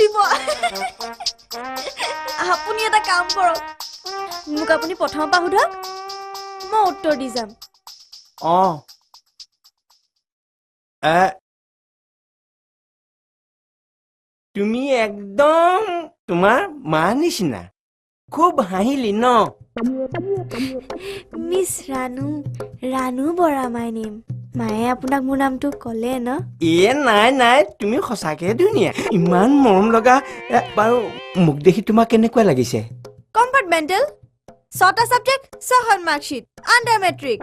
দিব আপুনি এটা কাম কৰক মোক আপুনি প্ৰথমৰ পৰা সোধক মই উত্তৰ দি যাম তুমি একদম তোমাৰ মা নিচিনা খুব হাঁহিলি ন miss Ranu Bora my name মায়ে আপোনাক মোৰ নামটো ক'লে ন নাই তুমি সঁচাকে ধুনীয়া ইমান মৰম লগা বাৰু মোক দেখি তোমাক কেনেকুৱা লাগিছে কম্পাৰ্টমেণ্টেল 6টা সাবজেক্ট 6খন marksheet under matric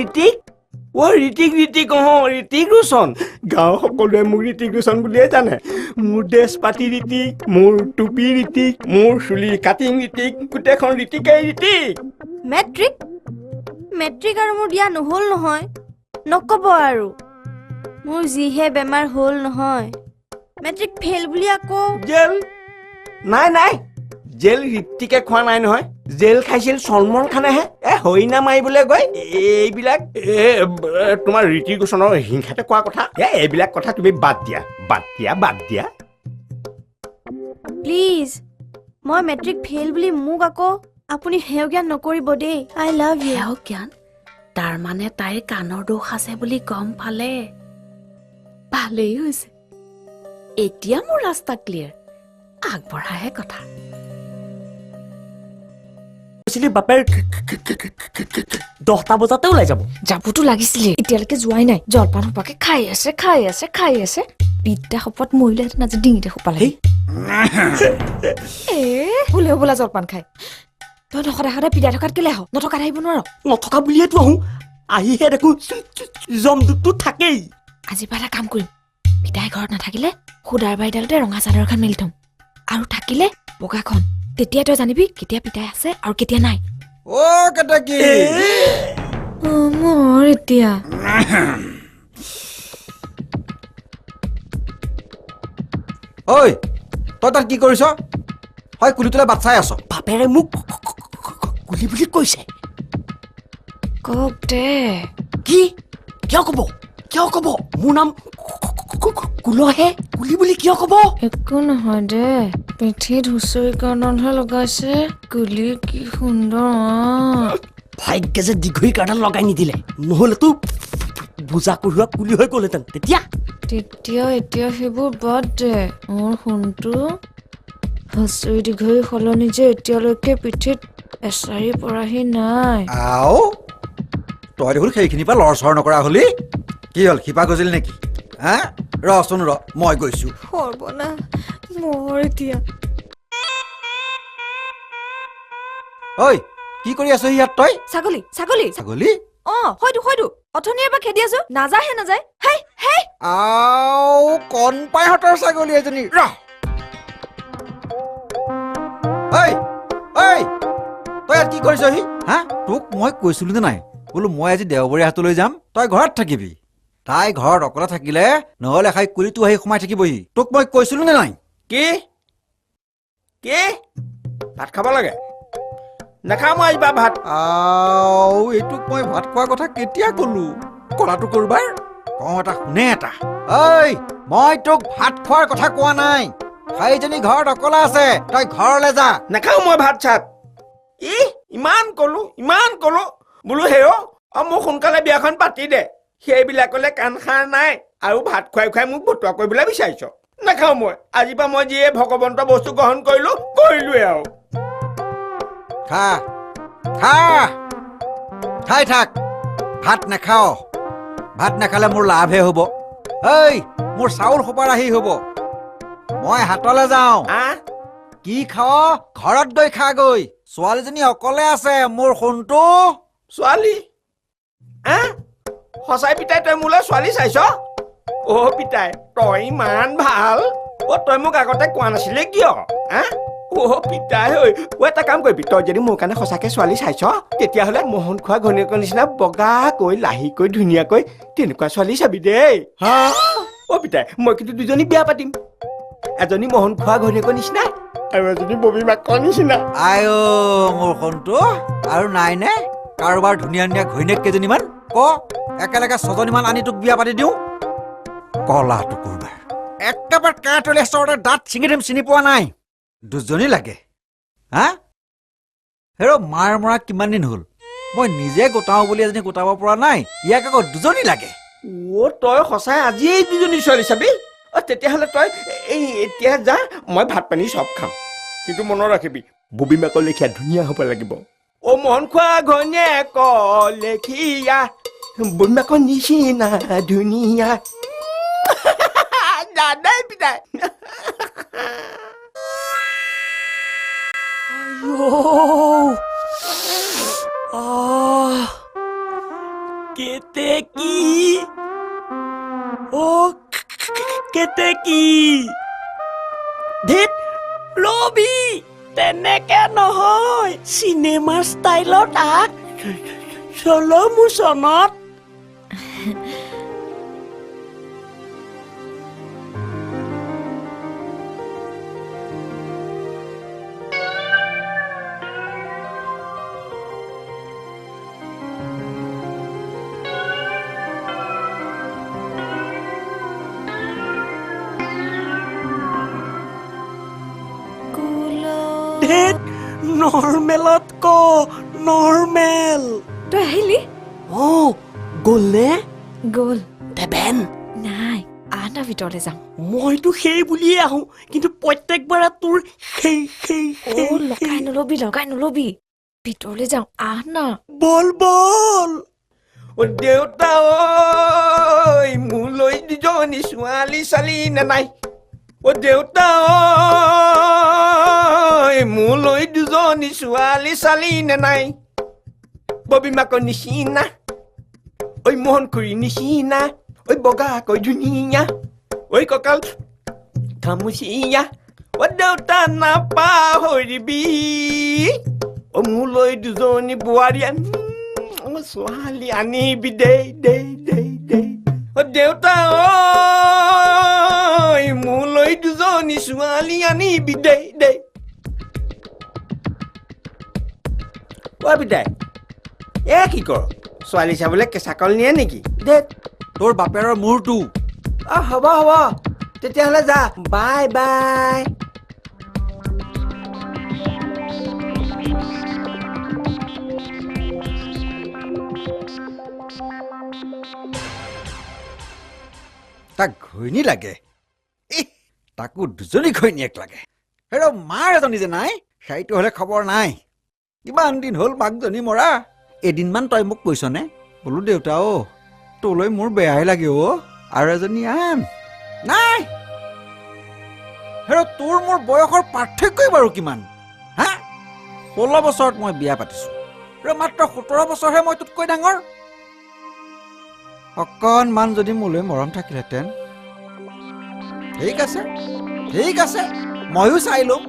Hrithik Hrithik Roshan গাঁৱৰ সকলোৱে মোক ঋতিক ৰোশন বুলিয়ে জানে মোৰ ড্ৰেছ পাতি ঋতিক মোৰ টুপি ঋতিক মোৰ চুলি কাটিং ঋতিক গোটেইখন ঋতিকেই ঋতিক মেট্ৰিক আৰু মোৰ দিয়া নহ'ল নহয় নক'ব আৰু মোৰ যিহে বেমাৰ হ'ল নহয় মেট্ৰিক ফেইল বুলি আকৌ জেল নাই জেল ঋতিকে খোৱা নাই নহয় জেল খাইছিল সলমন খানেহে হৰিণা মাৰিবলৈ গৈ এইবিলাক তোমাৰ ঋতিক ৰোশনৰ হিংসাতে কোৱা কথা এইবিলাক কথা তুমি বাদ দিয়া প্লিজ মই মেট্ৰিক ফেইল বুলি মোক আকৌ আপুনি হেয় জ্ঞান নকৰিব দেই আই লাভ ইউ হেয় জ্ঞান তাৰ মানে তাইৰ কাণৰ দোষ আছে বুলি গম পালে ভালেই হৈছে এতিয়া মোৰ ৰাস্তা ক্লিয়াৰ আগবঢ়াহে কথা বাপেৰ 10টা বজাতে ওলাই যাবতো লাগিছিলে এতিয়ালৈকে যোৱাই নাই জলপান সোপাকে খাই আছে বিদ্যা শপত মৰিলেহেঁতেন আজি ডিঙিতে সোপালে বোলা জলপান খাই তই সদায় পিদাই থকাত কেলে আহ নথকাত আহিব নোৱাৰ নথকা বুলিয়েতো আহোঁ আহিহে দেখো জমদুতটো থাকেই আজি পৰা এটা কাম কৰিম পিতাই ঘৰত নাথাকিলে সুদাৰ বাৰীডালতে ৰঙা চাদৰ এখন মেলি থম আৰু থাকিলে বগাখন তেতিয়া তই জানিবি কেতিয়া পিতাই আছে আৰু কেতিয়া নাই কেতাকি মোৰ এতিয়া ঐ তই তাত কি কৰিছ হয় কুলি তোলে বাট চাই আছ বাপেৰে মোক কুলি বুলি কৈছে কওক দে কি কিয় কব মোৰ নাম কুলহে কুলি বুলি কিয় কব একো নহয় দে পিঠিত হুঁচৰিকৰণতহে লগাইছে কুলি কি সুন্দৰ ভাগ্যে যে দীঘৈ কাৰ্ডাল লগাই নিদিলে নহ'লেতো বুজা কঢ়োৱা কুলি হৈ গ'লহেঁতেন তেতিয়া এতিয়া সেইবোৰ বাদ দে মোৰ সোণটো হুঁচৰি দীঘৈ সলনি যে এতিয়ালৈকে পিঠিত এচাৰি পৰাহি নাই আও তই দেখোন সেইখিনিৰ পৰা লৰচৰ নকৰা হলি কি হ'ল শিপা গজিল নেকি হা ৰচোন মই গৈছো সৰ্বনা মোৰ এতিয়া ঐ কি কৰি আছ ইয়াত তই ছাগলী ছাগলী হয়তো অথনিৰ পৰা খেদি আছো নাযায় আও কণ পাইহঁতৰ ছাগলী এজনী ৰ ঐ তই ইয়াত কি কৰিছহি হা তোক মই কৈছিলো নে নাই বোলো মই আজি দেওবৰীয়া হাতলৈ যাম তই ঘৰত থাকিবি তাই ঘৰত অকলে থাকিলে নহ'লে খাই কুলিটো আহি সোমাই থাকিবহি তোক মই কৈছিলো নে নাই কি ভাত খাব লাগে নাখাওঁ মই আজিবা ভাত আও এইটোক মই ভাত খোৱাৰ কথা কেতিয়া কলো কলাটো কৰবাৰ কওঁ এটা শুনে এটা ঐ মই তোক ভাত খোৱাৰ কথা কোৱা নাই সেইজনী ঘৰত অকলে আছে তই ঘৰলৈ যা নাখাওঁ মই ভাত চাত ইমান কলো বোলো হেৰ মোক সোনকালে বিয়াখন পাতি দে সেইবিলাকলে কাণ খাৰ নাই আৰু ভাত খুৱাই মোক ভতুৱা কৰিবলৈ বিচাৰিছ নাখাওঁ মই আজিৰ পৰা মই যিয়ে ভগৱন্ত বস্তু গ্ৰহণ কৰিলোৱে আৰু খাই থাক ভাত নাখালে মোৰ লাভহে হ'ব মোৰ চাউল সোপাৰ আহি হ'ব মই হাতলৈ যাওঁ কি খাৱ ঘৰত গৈ খাগৈ ছোৱালীজনী অকলে আছে মোৰ সোণটো ছোৱালী সঁচাই পিতাই তই মোলৈ ছোৱালী চাইছ পিতাই তই ইমান ভাল তই মোক আগতে কোৱা নাছিলে কিয় পিতাই এটা কাম কৰিবি তই যদি মোৰ কাৰণে সঁচাকে ছোৱালী চাইছ তেতিয়াহ'লে মোহন খোৱা ঘনীয়েকৰ নিচিনা বগাকৈ লাহিকৈ ধুনীয়াকৈ তেনেকুৱা ছোৱালী চাবি দেই পিতাই মই কিন্তু দুজনী বিয়া পাতিম এজনী মোহন খোৱা ঘনীয়েকৰ নিচিনা আৰু এজনী ববী মাকৰ নিচিনা মোৰ সোণটো আৰু নাই নে কাৰোবাৰ ধুনীয়া ঘৈণীয়েক কেইজনীমান একেলগে 6জনীমান আনি তোক বিয়া পাতি দিওঁ কলাটো কৰবাৰ একেবাৰে কাঁহতলি ওচৰতে দাঁত ছিঙি দিম চিনি পোৱা নাই দুজনী লাগে হা হেৰ' মাৰ মৰা কিমান দিন হ'ল মই নিজে গোটাওঁ বুলি এজনী গোটাব পৰা নাই ইয়াক আকৌ দুজনী লাগে তই সঁচাই আজিয়েই দুজনী ছোৱালী চাবি তেতিয়াহ'লে তই এই এতিয়া যা মই ভাত পানী চব খাম কিন্তু মনত ৰাখিবি ববী মাকৰ লেখীয়া ধুনীয়া হ'ব লাগিব মন খোৱা ঘনীয়েক লেখীয়া ববী মাকৰ নিচিনা ধুনীয়া দাদাই পিতাই কেতেকী কেতেকী ধেত ৰবি তেনেকে নহয় চিনেমাৰ ষ্টাইলত আগ চলো মোচনত নৰ্মেলত ক নৰ্মেল তই আহিলি গ'লনে গ'ল দেবেন নাই আহ না ভিতৰলৈ যাম মইতো সেই বুলিয়ে আহো কিন্তু প্ৰত্যেকবাৰে তোৰ সেই লগাই নলবি ভিতৰলৈ যাওঁ আহ না বল বল দেউতা ঐ মোলৈ দুজনী ছোৱালী চালি নে নাই দেউতা ঐ মোলৈ দুজনী ছোৱালী চালি নে নাই ববী মাকৰ নিচিনা ঐ মোহন খুৰী নিচিনা ঐ বগাকৈ ধুনীয়া ঐ কঁকাল খামুচিয়া দেউতা নাপাহৰিবি মোলৈ দুজনী বোৱাৰী ছোৱালী আনিবি দেই দেই দেই দেই দেউতা ঐ মোলৈ দুজনী ছোৱালী আনিবি দেই দেই পিতাই কি কৰ ছোৱালী চাবলৈ কেঁচা কল নিয়ে নেকি দে তোৰ বাপেৰৰ মূৰটো হ'ব তেতিয়াহ'লে যা বাই বাই তাক ঘৈণী লাগে তাকো দুজনী ঘৈণীয়েক লাগে হেৰ' মাৰ এজনী যে নাই সেইটো হ'লে খবৰ নাই কিমান দিন হ'ল মাকজনী মৰা এদিনমান তই মোক কৈছনে বোলো দেউতা তোলৈ মোৰ বেয়াই লাগে আৰু এজনী আন নাই হেৰ' তোৰ মোৰ বয়সৰ পাৰ্থক্যই বাৰু কিমান হা 16 বছৰত মই বিয়া পাতিছো মাত্ৰ 17 বছৰহে মই তোতকৈ ডাঙৰ অকণমান যদি মোলৈ মৰম থাকিলহেঁতেন ঠিক আছে ময়ো চাই লম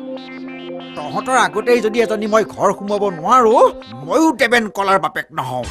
তহঁতৰ আগতেই যদি এজনী মই ঘৰ সোমাব নোৱাৰো ময়ো দেবেন কলাৰ বাপেক নহওঁ